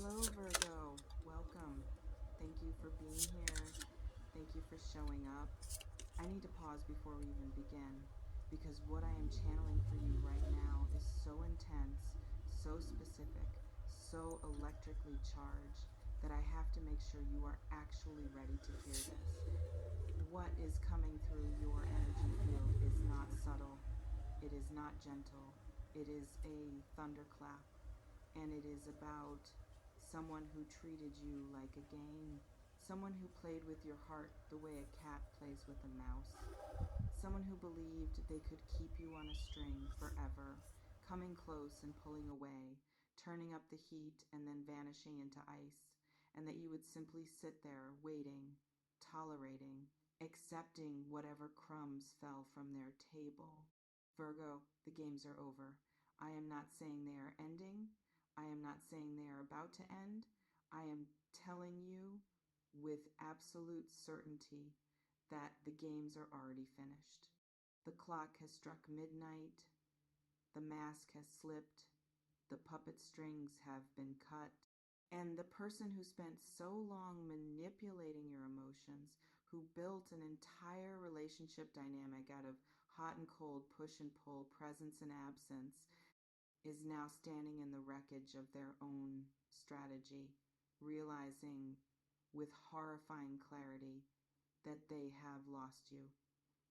Hello, Virgo. Welcome. Thank you for being here. Thank you for showing up. I need to pause before we even begin because what I am channeling for you right now is so intense, so specific, so electrically charged that I have to make sure you are actually ready to hear this. What is coming through your energy field is not subtle, it is not gentle, it is a thunderclap, and it is about someone who treated you like a game, someone who played with your heart the way a cat plays with a mouse, someone who believed they could keep you on a string forever, coming close and pulling away, turning up the heat and then vanishing into ice, and that you would simply sit there waiting, tolerating, accepting whatever crumbs fell from their table. Virgo, the games are over. I am not saying they are ending. I am not saying they are about to end. I am telling you with absolute certainty that the games are already finished. The clock has struck midnight, the mask has slipped, the puppet strings have been cut, and the person who spent so long manipulating your emotions, who built an entire relationship dynamic out of hot and cold, push and pull, presence and absence, is now standing in the wreckage of their own strategy, realizing with horrifying clarity that they have lost you.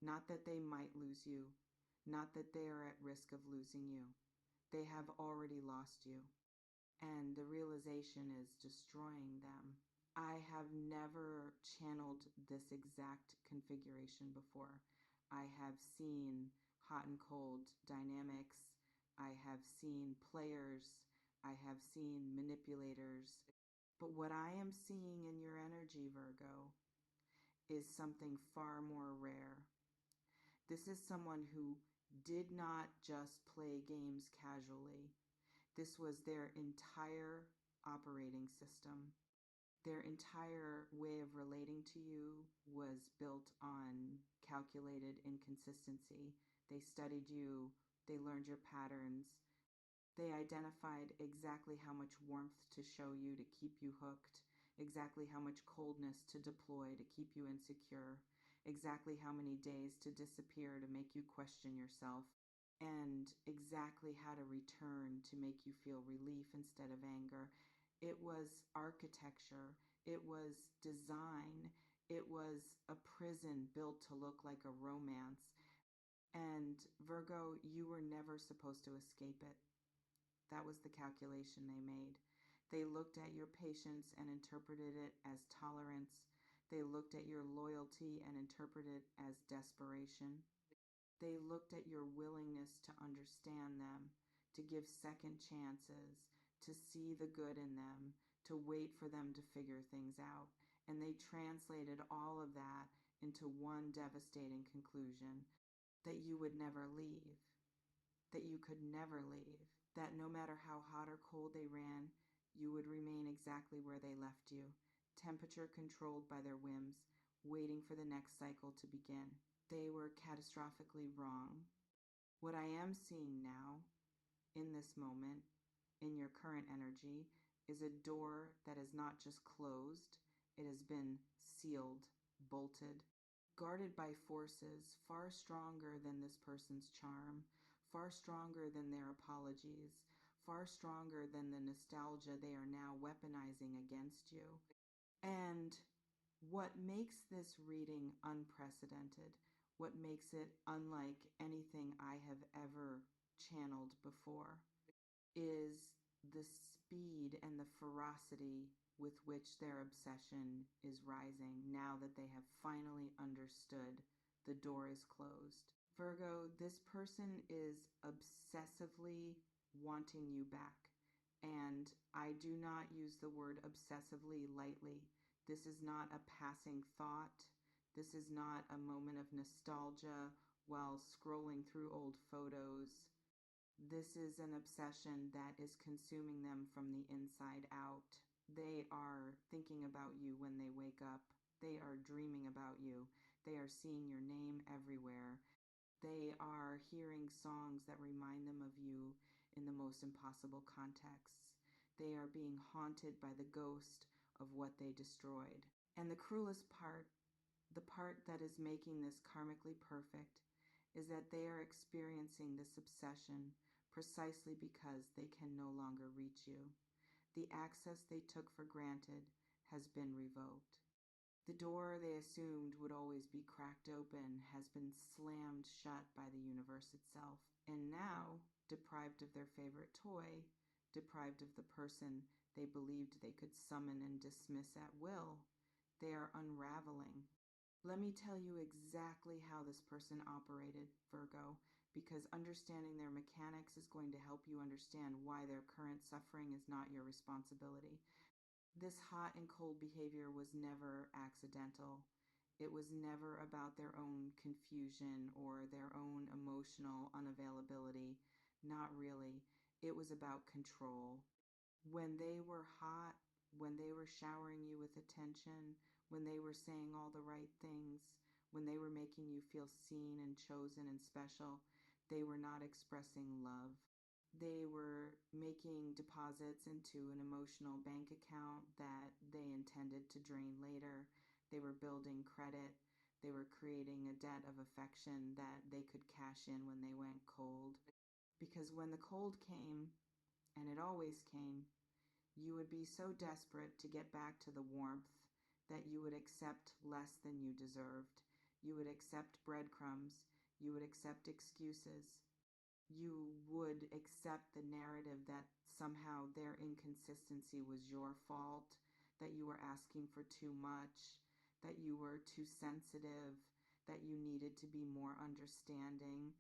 Not that they might lose you, not that they are at risk of losing you. They have already lost you, and the realization is destroying them. I have never channeled this exact configuration before. I have seen hot and cold dynamics. I have seen players. I have seen manipulators. But what I am seeing in your energy, Virgo, is something far more rare. This is someone who did not just play games casually. This was their entire operating system. Their entire way of relating to you was built on calculated inconsistency. They studied you, they learned your patterns, they identified exactly how much warmth to show you to keep you hooked, exactly how much coldness to deploy to keep you insecure, exactly how many days to disappear to make you question yourself, and exactly how to return to make you feel relief instead of anger. It was architecture, it was design, it was a prison built to look like a romance. And Virgo, you were never supposed to escape it. That was the calculation they made. They looked at your patience and interpreted it as tolerance. They looked at your loyalty and interpreted it as desperation. They looked at your willingness to understand them, to give second chances, to see the good in them, to wait for them to figure things out. And they translated all of that into one devastating conclusion: that you would never leave, that you could never leave, that no matter how hot or cold they ran, you would remain exactly where they left you, temperature controlled by their whims, waiting for the next cycle to begin. They were catastrophically wrong. What I am seeing now, in this moment, in your current energy, is a door that is not just closed, it has been sealed, bolted, guarded by forces far stronger than this person's charm, far stronger than their apologies, far stronger than the nostalgia they are now weaponizing against you. And what makes this reading unprecedented, what makes it unlike anything I have ever channeled before, is the speed and the ferocity with which their obsession is rising now that they have finally understood the door is closed. Virgo, this person is obsessively wanting you back. And I do not use the word obsessively lightly. This is not a passing thought. This is not a moment of nostalgia while scrolling through old photos. This is an obsession that is consuming them from the inside out. They are thinking about you when they wake up. They are dreaming about you. They are seeing your name everywhere. They are hearing songs that remind them of you in the most impossible contexts. They are being haunted by the ghost of what they destroyed. And the cruelest part, the part that is making this karmically perfect, is that they are experiencing this obsession precisely because they can no longer reach you. The access they took for granted has been revoked. The door they assumed would always be cracked open has been slammed shut by the universe itself. And now, deprived of their favorite toy, deprived of the person they believed they could summon and dismiss at will, they are unraveling. Let me tell you exactly how this person operated, Virgo, because understanding their mechanics is going to help you understand why their current suffering is not your responsibility. This hot and cold behavior was never accidental. It was never about their own confusion or their own emotional unavailability. Not really. It was about control. When they were hot, when they were showering you with attention, when they were saying all the right things, when they were making you feel seen and chosen and special, they were not expressing love. They were making deposits into an emotional bank account that they intended to drain later. They were building credit. They were creating a debt of affection that they could cash in when they went cold. Because when the cold came, and it always came, you would be so desperate to get back to the warmth that you would accept less than you deserved. You would accept breadcrumbs. You would accept excuses. You would accept the narrative that somehow their inconsistency was your fault, that you were asking for too much, that you were too sensitive, that you needed to be more understanding.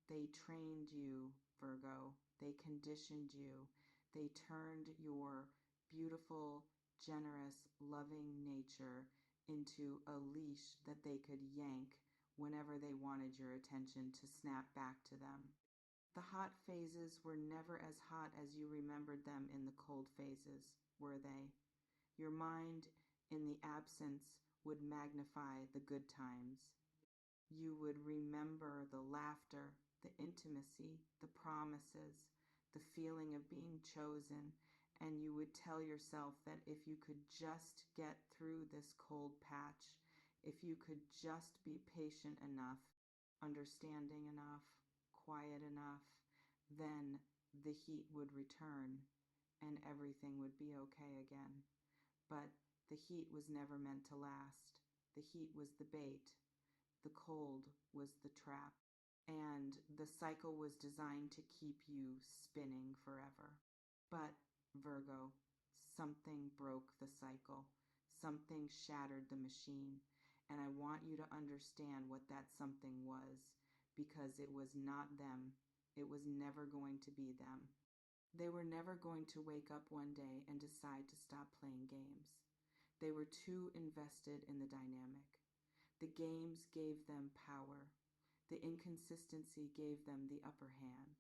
They trained you, Virgo. They conditioned you. They turned your beautiful, generous, loving nature into a leash that they could yank whenever they wanted your attention to snap back to them. The hot phases were never as hot as you remembered them in the cold phases, were they? Your mind, in the absence, would magnify the good times. You would remember the laughter, the intimacy, the promises, the feeling of being chosen, and you would tell yourself that if you could just get through this cold patch, if you could just be patient enough, understanding enough, quiet enough, then the heat would return and everything would be okay again. But the heat was never meant to last. The heat was the bait. The cold was the trap. And the cycle was designed to keep you spinning forever. But, Virgo, something broke the cycle. Something shattered the machine. And I want you to understand what that something was, because it was not them. It was never going to be them. They were never going to wake up one day and decide to stop playing games. They were too invested in the dynamic. The games gave them power. The inconsistency gave them the upper hand.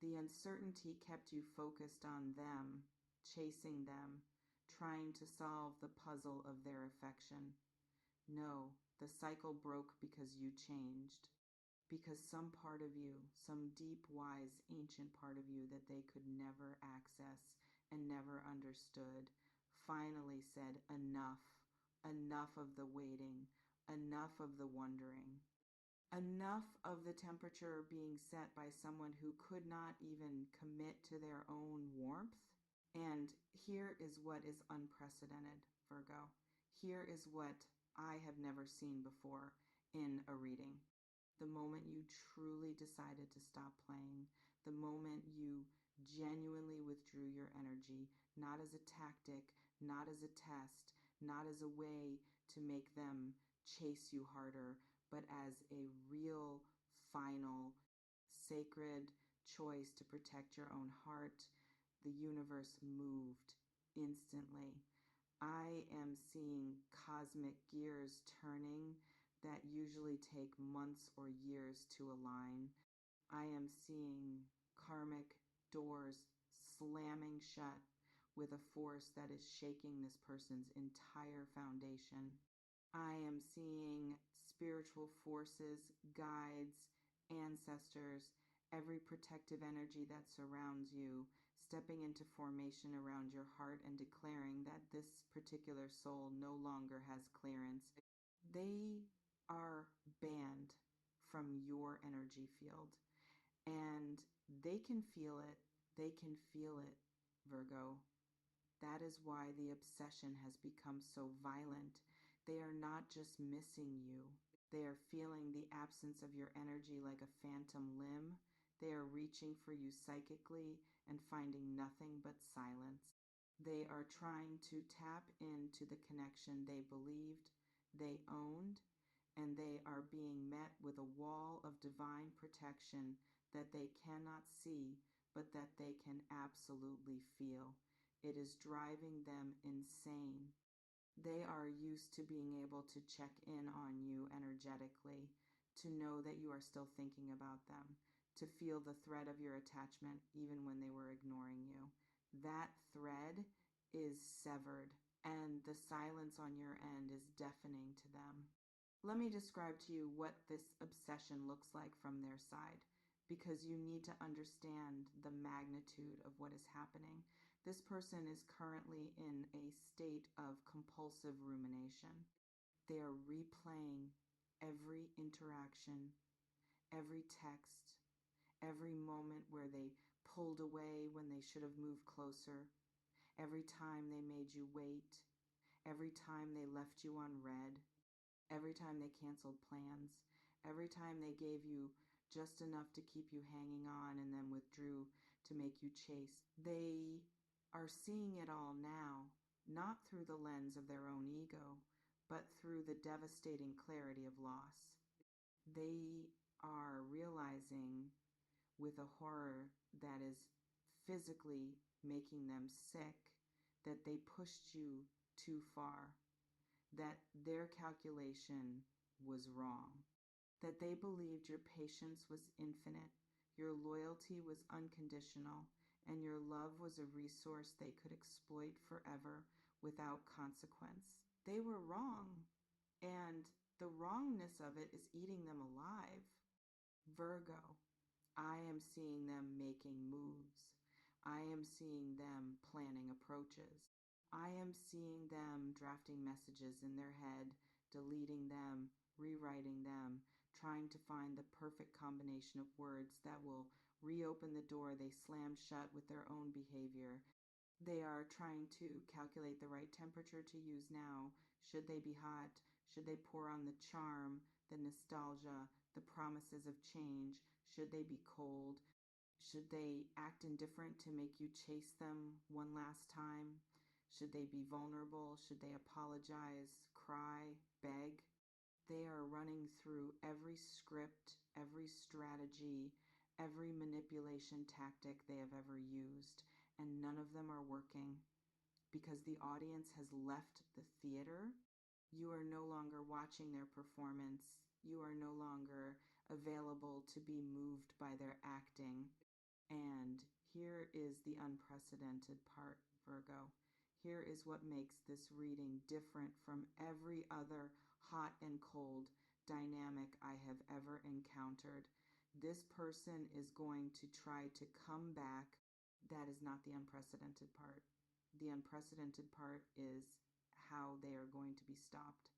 The uncertainty kept you focused on them, chasing them, trying to solve the puzzle of their affection. No, the cycle broke because you changed. Because some part of you, some deep, wise, ancient part of you that they could never access and never understood, finally said, enough, enough of the waiting, enough of the wondering, enough of the temperature being set by someone who could not even commit to their own warmth. And here is what is unprecedented, Virgo. Here is what I have never seen before in a reading. The moment you truly decided to stop playing, the moment you genuinely withdrew your energy, not as a tactic, not as a test, not as a way to make them chase you harder, but as a real, final, sacred choice to protect your own heart, the universe moved instantly. I am seeing cosmic gears turning that usually take months or years to align. I am seeing karmic doors slamming shut with a force that is shaking this person's entire foundation. I am seeing spiritual forces, guides, ancestors, every protective energy that surrounds you stepping into formation around your heart and declaring that this particular soul no longer has clearance. They are banned from your energy field, and they can feel it. They can feel it, Virgo. That is why the obsession has become so violent. They are not just missing you. They are feeling the absence of your energy like a phantom limb. They are reaching for you psychically and finding nothing but silence. They are trying to tap into the connection they believed they owned, and they are being met with a wall of divine protection that they cannot see, but that they can absolutely feel. It is driving them insane. They are used to being able to check in on you energetically, to know that you are still thinking about them, to feel the thread of your attachment even when they were ignoring you. That thread is severed, and the silence on your end is deafening to them. Let me describe to you what this obsession looks like from their side, because you need to understand the magnitude of what is happening. This person is currently in a state of compulsive rumination. They are replaying every interaction, every text, every moment where they pulled away when they should have moved closer, every time they made you wait, every time they left you on red, every time they canceled plans, every time they gave you just enough to keep you hanging on and then withdrew to make you chase. They are seeing it all now, not through the lens of their own ego, but through the devastating clarity of loss. They are realizing with a horror that is physically making them sick that they pushed you too far, that their calculation was wrong, that they believed your patience was infinite, your loyalty was unconditional, and your love was a resource they could exploit forever without consequence. They were wrong, and the wrongness of it is eating them alive. Virgo, I am seeing them making moves. I am seeing them planning approaches. I am seeing them drafting messages in their head, deleting them, rewriting them, trying to find the perfect combination of words that will reopen the door they slammed shut with their own behavior. They are trying to calculate the right temperature to use now. Should they be hot? Should they pour on the charm, the nostalgia, the promises of change? Should they be cold? Should they act indifferent to make you chase them one last time? Should they be vulnerable? Should they apologize, cry, beg? They are running through every script, every strategy, every manipulation tactic they have ever used, and none of them are working because the audience has left the theater. You are no longer watching their performance. You are no longer available to be moved by their acting. And here is the unprecedented part, Virgo. Here is what makes this reading different from every other hot and cold dynamic I have ever encountered. This person is going to try to come back. That is not the unprecedented part. The unprecedented part is how they are going to be stopped.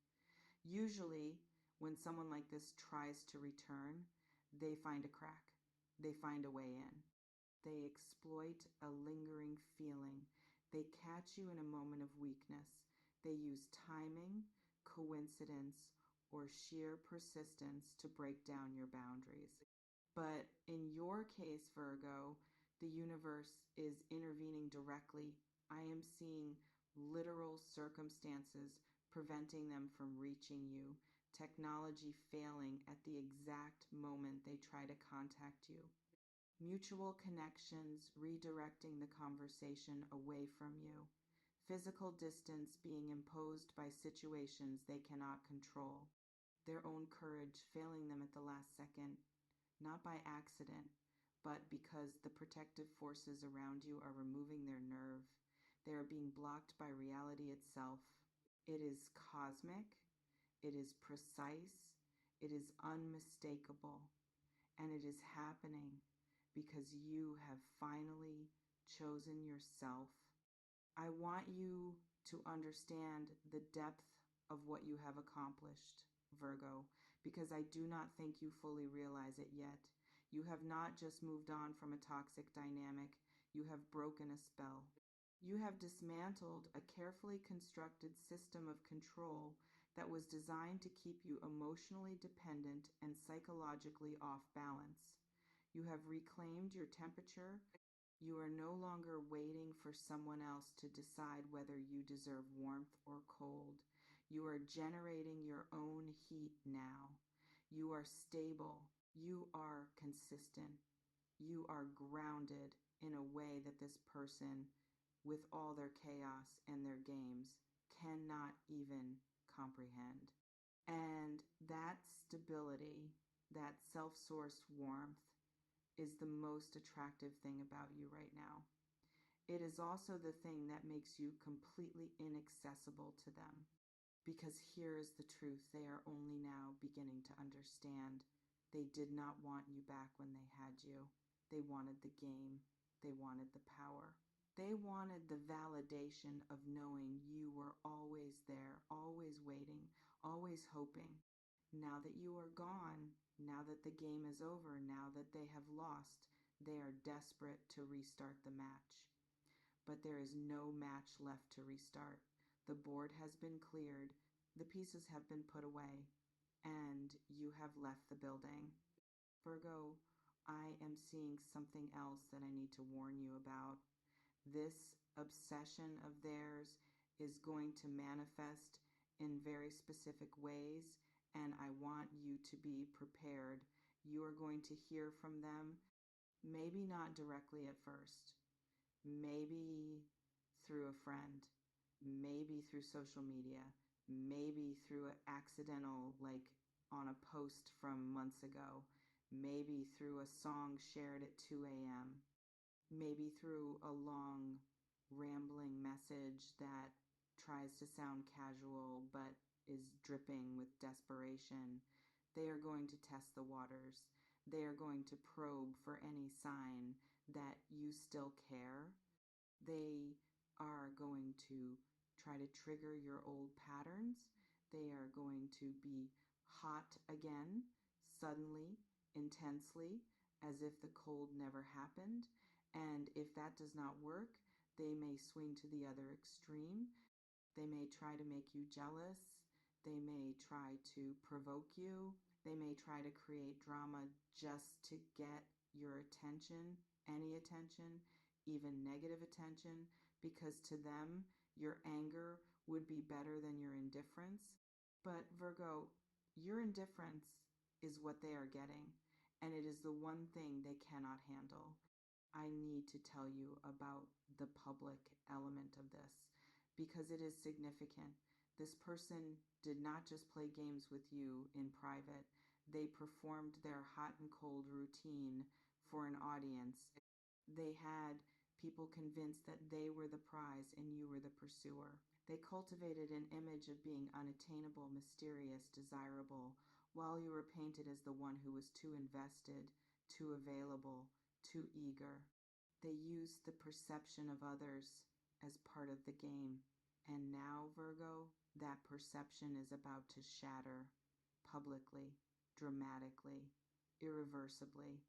Usually, when someone like this tries to return, they find a crack. They find a way in. They exploit a lingering feeling. They catch you in a moment of weakness. They use timing, coincidence, or sheer persistence to break down your boundaries. But in your case, Virgo, the universe is intervening directly. I am seeing literal circumstances preventing them from reaching you, technology failing at the exact moment they try to contact you. Mutual connections redirecting the conversation away from you. Physical distance being imposed by situations they cannot control. Their own courage failing them at the last second, not by accident, but because the protective forces around you are removing their nerve. They are being blocked by reality itself. It is cosmic, it is precise, it is unmistakable, and it is happening because you have finally chosen yourself. I want you to understand the depth of what you have accomplished, Virgo, because I do not think you fully realize it yet. You have not just moved on from a toxic dynamic, you have broken a spell. You have dismantled a carefully constructed system of control that was designed to keep you emotionally dependent and psychologically off balance. You have reclaimed your temperature. You are no longer waiting for someone else to decide whether you deserve warmth or cold. You are generating your own heat now. You are stable. You are consistent. You are grounded in a way that this person, with all their chaos and their games, cannot even comprehend. And that stability, that self sourced warmth, is the most attractive thing about you right now. It is also the thing that makes you completely inaccessible to them. Because here is the truth, they are only now beginning to understand. They did not want you back when they had you. They wanted the game. They wanted the power. They wanted the validation of knowing you were always there, always waiting, always hoping. Now that you are gone, now that the game is over, now that they have lost, they are desperate to restart the match. But there is no match left to restart. The board has been cleared, the pieces have been put away, and you have left the building. Virgo, I am seeing something else that I need to warn you about. This obsession of theirs is going to manifest in very specific ways, and I want you to be prepared. You are going to hear from them, maybe not directly at first, maybe through a friend, maybe through social media, maybe through an accidental, like on a post from months ago, maybe through a song shared at 2 a.m., maybe through a long, rambling message that tries to sound casual but is dripping with desperation. They are going to test the waters. They are going to probe for any sign that you still care. They are going to try to trigger your old patterns. They are going to be hot again, suddenly, intensely, as if the cold never happened. And if that does not work, they may swing to the other extreme. They may try to make you jealous. They may try to provoke you. They may try to create drama just to get your attention, any attention, even negative attention, because to them, your anger would be better than your indifference. But Virgo, your indifference is what they are getting, and it is the one thing they cannot handle. I need to tell you about the public element of this because it is significant. This person did not just play games with you in private, they performed their hot and cold routine for an audience. They had people convinced that they were the prize and you were the pursuer. They cultivated an image of being unattainable, mysterious, desirable, while you were painted as the one who was too invested, too available, too eager. They used the perception of others as part of the game. And now, Virgo, that perception is about to shatter publicly, dramatically, irreversibly.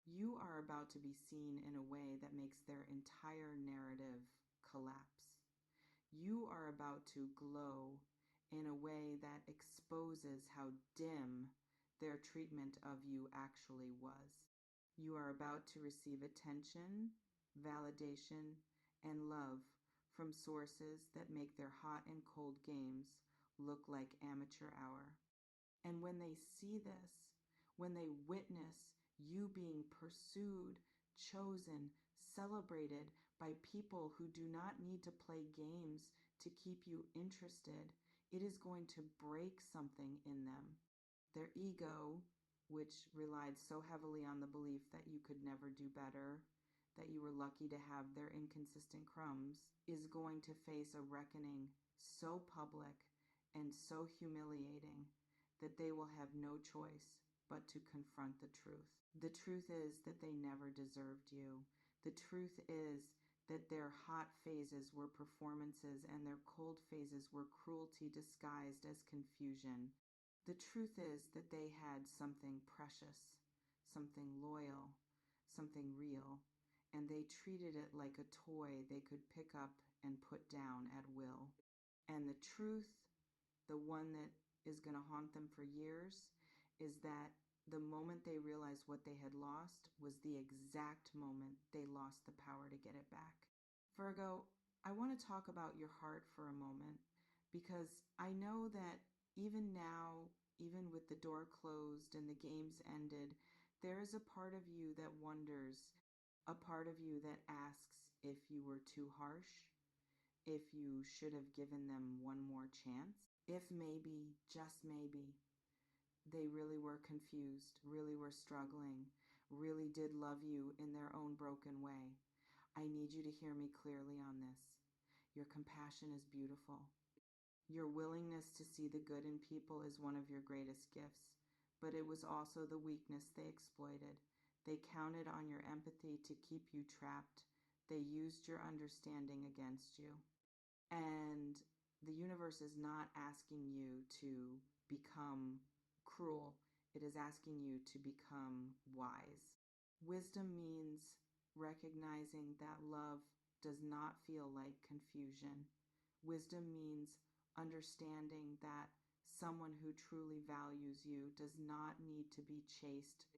You are about to be seen in a way that makes their entire narrative collapse. You are about to glow in a way that exposes how dim their treatment of you actually was. You are about to receive attention, validation, and love from sources that make their hot and cold games look like amateur hour. And when they see this, when they witness you being pursued, chosen, celebrated by people who do not need to play games to keep you interested, it is going to break something in them. Their ego, which relied so heavily on the belief that you could never do better, that you were lucky to have their inconsistent crumbs, is going to face a reckoning so public and so humiliating that they will have no choice but to confront the truth. The truth is that they never deserved you. The truth is that their hot phases were performances and their cold phases were cruelty disguised as confusion. The truth is that they had something precious, something loyal, something real, and they treated it like a toy they could pick up and put down at will. And the truth, the one that is going to haunt them for years, is that the moment they realized what they had lost was the exact moment they lost the power to get it back. Virgo, I want to talk about your heart for a moment because I know that even now, even with the door closed and the games ended, there is a part of you that wonders, a part of you that asks if you were too harsh, if you should have given them one more chance, if maybe, just maybe, they really were confused, really were struggling, really did love you in their own broken way. I need you to hear me clearly on this. Your compassion is beautiful. Your willingness to see the good in people is one of your greatest gifts, but it was also the weakness they exploited. They counted on your empathy to keep you trapped. They used your understanding against you. And the universe is not asking you to become cruel, it is asking you to become wise. Wisdom means recognizing that love does not feel like confusion. Wisdom means understanding that someone who truly values you does not need to be chased.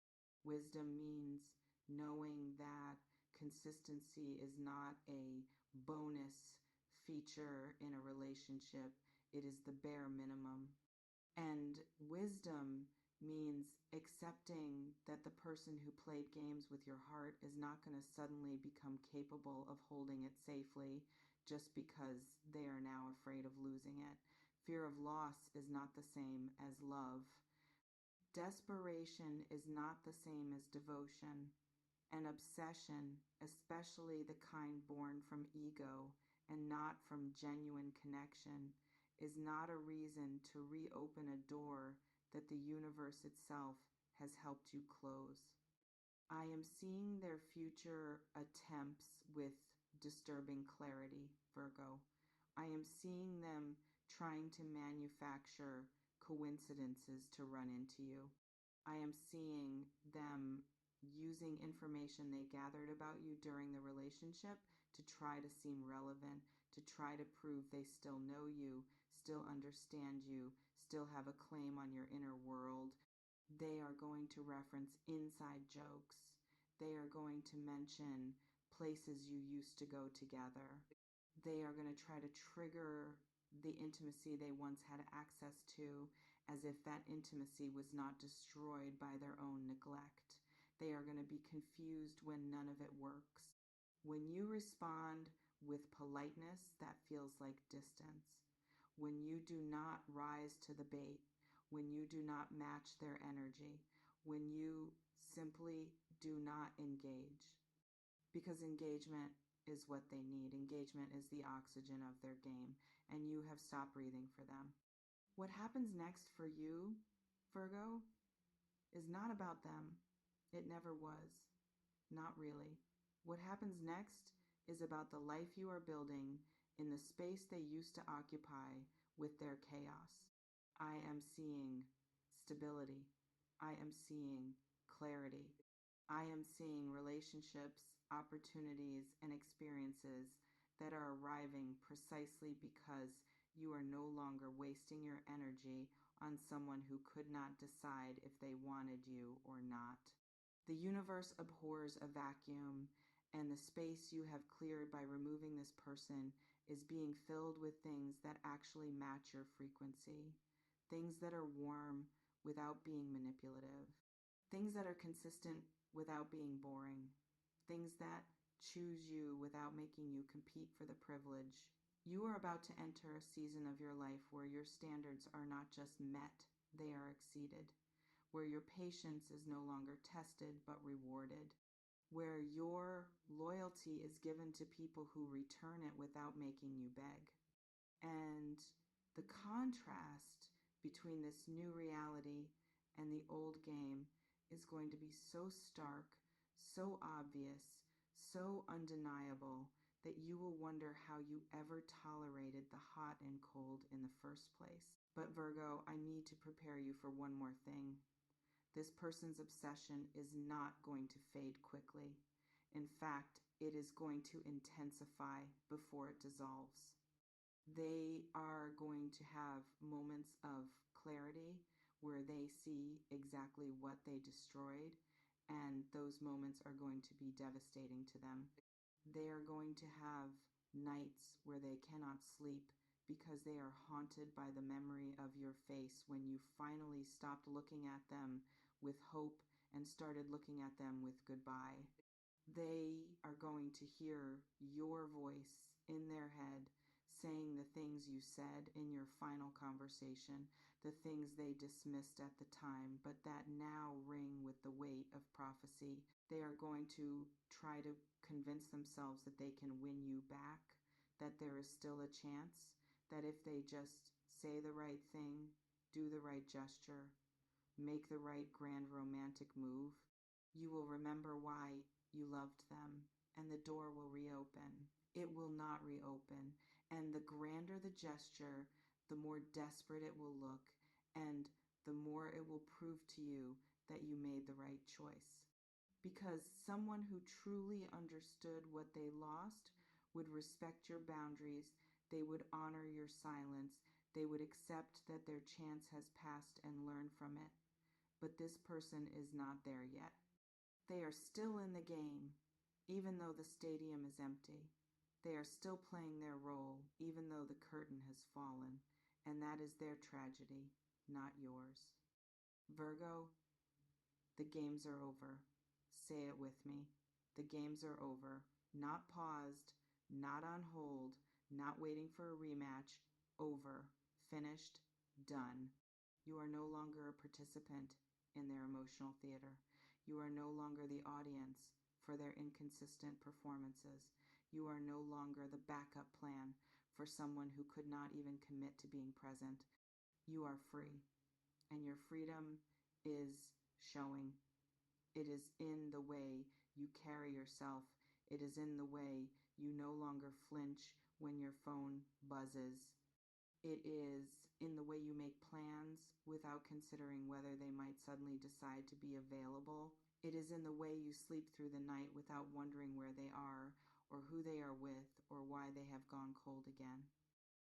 Wisdom means knowing that consistency is not a bonus feature in a relationship, it is the bare minimum. And wisdom means accepting that the person who played games with your heart is not going to suddenly become capable of holding it safely just because they are now afraid of losing it. Fear of loss is not the same as love. Desperation is not the same as devotion. An obsession, especially the kind born from ego and not from genuine connection, is not a reason to reopen a door that the universe itself has helped you close. I am seeing their future attempts with disturbing clarity, Virgo. I am seeing them trying to manufacture coincidences to run into you. I am seeing them using information they gathered about you during the relationship to try to seem relevant, to try to prove they still know you, still understand you, still have a claim on your inner world. They are going to reference inside jokes. They are going to mention places you used to go together. They are going to try to trigger the intimacy they once had access to as if that intimacy was not destroyed by their own neglect. They are going to be confused when none of it works. When you respond with politeness, that feels like distance. When you do not rise to the bait, when you do not match their energy, when you simply do not engage. Because engagement is what they need. Engagement is the oxygen of their game, and you have stopped breathing for them. What happens next for you, Virgo, is not about them. It never was. Not really. What happens next is about the life you are building in the space they used to occupy with their chaos. I am seeing stability. I am seeing clarity. I am seeing relationships, opportunities, and experiences that are arriving precisely because you are no longer wasting your energy on someone who could not decide if they wanted you or not. The universe abhors a vacuum, and the space you have cleared by removing this person is being filled with things that actually match your frequency. Things that are warm without being manipulative. Things that are consistent without being boring. Things that choose you without making you compete for the privilege. You are about to enter a season of your life where your standards are not just met, they are exceeded. Where your patience is no longer tested but rewarded. Where your loyalty is given to people who return it without making you beg. And the contrast between this new reality and the old game is going to be so stark, so obvious, so undeniable that you will wonder how you ever tolerated the hot and cold in the first place. But Virgo, I need to prepare you for one more thing. This person's obsession is not going to fade quickly. In fact, it is going to intensify before it dissolves. They are going to have moments of clarity where they see exactly what they destroyed, and those moments are going to be devastating to them. They are going to have nights where they cannot sleep because they are haunted by the memory of your face when you finally stopped looking at them with hope and started looking at them with goodbye. They are going to hear your voice in their head saying the things you said in your final conversation, the things they dismissed at the time, but that now ring with the weight of prophecy. They are going to try to convince themselves that they can win you back, that there is still a chance, that if they just say the right thing, do the right gesture, make the right grand romantic move, you will remember why you loved them, and the door will reopen. It will not reopen, and the grander the gesture, the more desperate it will look, and the more it will prove to you that you made the right choice. Because someone who truly understood what they lost would respect your boundaries, they would honor your silence, they would accept that their chance has passed and learn from it. But this person is not there yet. They are still in the game, even though the stadium is empty. They are still playing their role, even though the curtain has fallen, and that is their tragedy, not yours. Virgo, the games are over. Say it with me. The games are over. Not paused, not on hold, not waiting for a rematch. Over. Finished. Done. You are no longer a participant in their emotional theater. You are no longer the audience for their inconsistent performances. You are no longer the backup plan for someone who could not even commit to being present. You are free, and your freedom is showing. It is in the way you carry yourself. It is in the way you no longer flinch when your phone buzzes. It is in the way you make plans without considering whether they might suddenly decide to be available. It is in the way you sleep through the night without wondering where they are, or who they are with, or why they have gone cold again.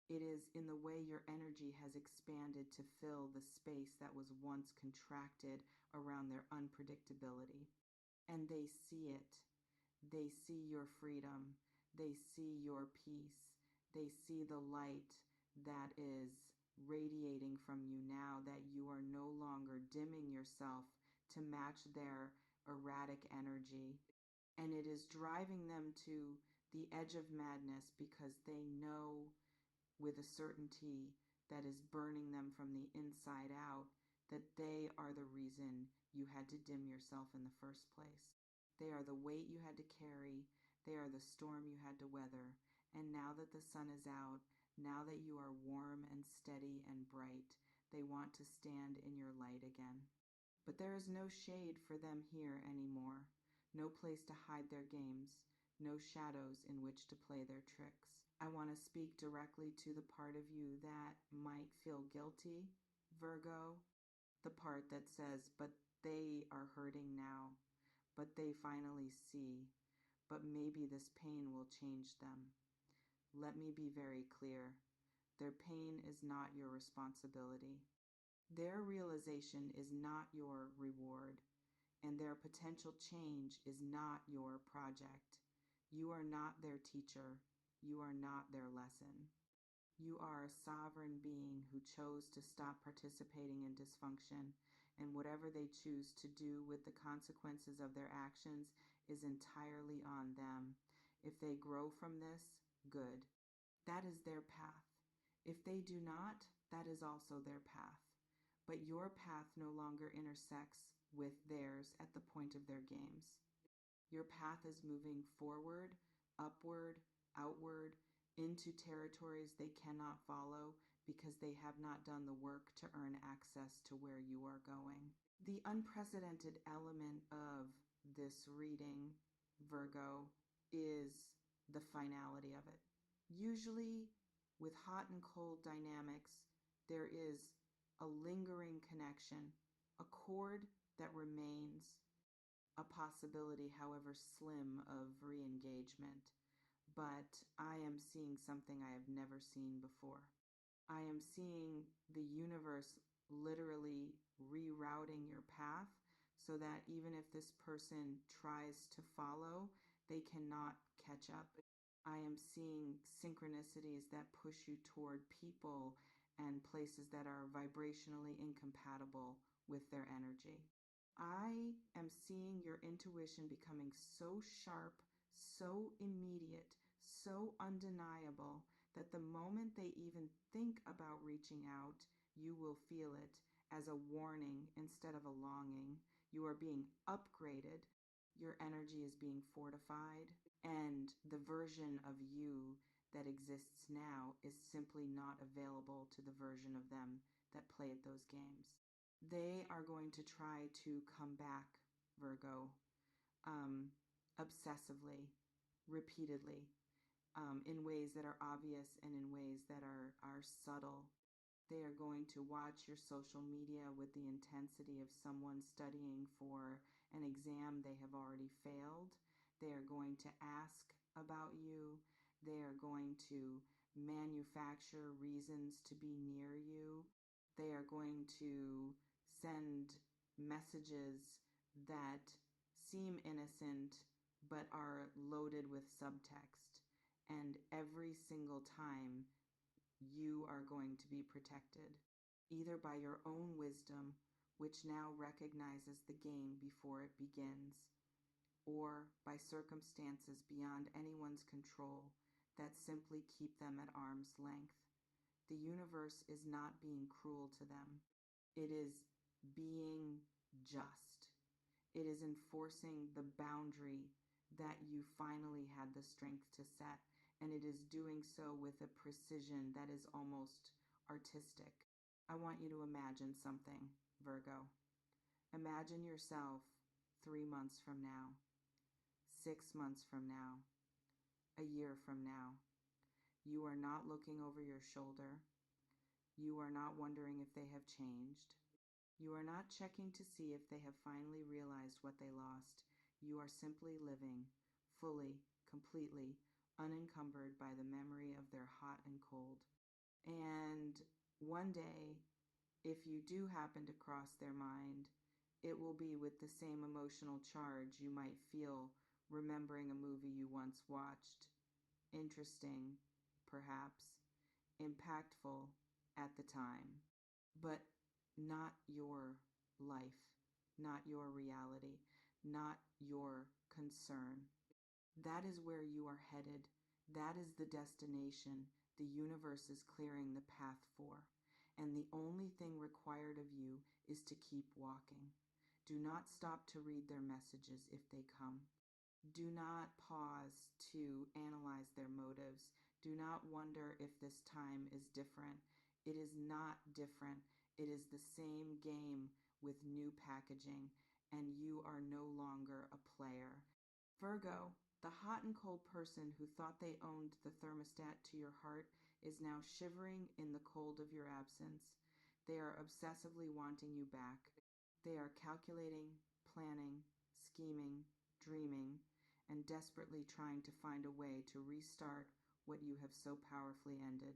It is in the way your energy has expanded to fill the space that was once contracted around their unpredictability. And they see it. They see your freedom. They see your peace. They see the light that is radiating from you now, that you are no longer dimming yourself to match their erratic energy. And it is driving them to the edge of madness because they know with a certainty that is burning them from the inside out that they are the reason you had to dim yourself in the first place. They are the weight you had to carry. They are the storm you had to weather. And now that the sun is out, now that you are warm and steady and bright, they want to stand in your light again. But there is no shade for them here anymore, no place to hide their games, no shadows in which to play their tricks. I want to speak directly to the part of you that might feel guilty, Virgo, the part that says, but they are hurting now, but they finally see, but maybe this pain will change them. Let me be very clear. Their pain is not your responsibility. Their realization is not your reward, and their potential change is not your project. You are not their teacher. You are not their lesson. You are a sovereign being who chose to stop participating in dysfunction, and whatever they choose to do with the consequences of their actions is entirely on them. If they grow from this, good. That is their path. If they do not, that is also their path. But your path no longer intersects with theirs at the point of their games. Your path is moving forward, upward, outward, into territories they cannot follow because they have not done the work to earn access to where you are going. The unprecedented element of this reading Virgo, is the finality of it. Usually, with hot and cold dynamics, there is a lingering connection, a cord that remains, a possibility, however slim, of re engagement. But I am seeing something I have never seen before. I am seeing the universe literally rerouting your path so that even if this person tries to follow, they cannot catch up. I am seeing synchronicities that push you toward people and places that are vibrationally incompatible with their energy. I am seeing your intuition becoming so sharp, so immediate, so undeniable that the moment they even think about reaching out, you will feel it as a warning instead of a longing. You are being upgraded, your energy is being fortified, and the version of you that exists now is simply not available to the version of them that played those games. They are going to try to come back, Virgo, um, obsessively, repeatedly, in ways that are obvious and in ways that are subtle. They are going to watch your social media with the intensity of someone studying for an exam they have already failed. They are going to ask about you. They are going to manufacture reasons to be near you. They are going to send messages that seem innocent but are loaded with subtext. And every single time you are going to be protected, either by your own wisdom, which now recognizes the game before it begins, or by circumstances beyond anyone's control that simply keep them at arm's length. The universe is not being cruel to them. It is being just. It is enforcing the boundary that you finally had the strength to set, and it is doing so with a precision that is almost artistic. I want you to imagine something, Virgo. Imagine yourself 3 months from now, 6 months from now, a year from now. You are not looking over your shoulder. You are not wondering if they have changed. You are not checking to see if they have finally realized what they lost. You are simply living, fully, completely, unencumbered by the memory of their hot and cold. And one day, if you do happen to cross their mind, it will be with the same emotional charge you might feel remembering a movie you once watched. Interesting, perhaps, impactful at the time, but not your life, not your reality, not your concern. That is where you are headed. That is the destination the universe is clearing the path for. And the only thing required of you is to keep walking. Do not stop to read their messages if they come. Do not pause to analyze their motives. Do not wonder if this time is different. It is not different. It is the same game with new packaging, and you are no longer a player. Virgo, the hot and cold person who thought they owned the thermostat to your heart is now shivering in the cold of your absence. They are obsessively wanting you back. They are calculating, planning, scheming, dreaming, and desperately trying to find a way to restart what you have so powerfully ended.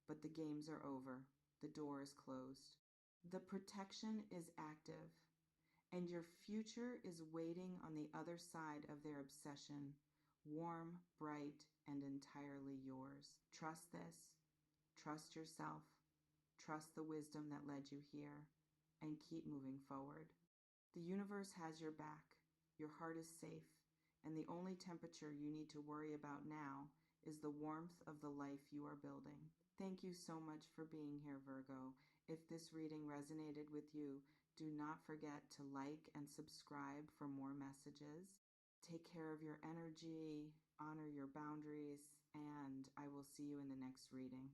But the games are over. The door is closed. The protection is active, and your future is waiting on the other side of their obsession, warm, bright, and entirely yours. Trust this. Trust yourself. Trust the wisdom that led you here, and keep moving forward. The universe has your back. Your heart is safe, and the only temperature you need to worry about now is the warmth of the life you are building. Thank you so much for being here, Virgo. If this reading resonated with you, do not forget to like and subscribe for more messages. Take care of your energy, honor your boundaries, and I will see you in the next reading.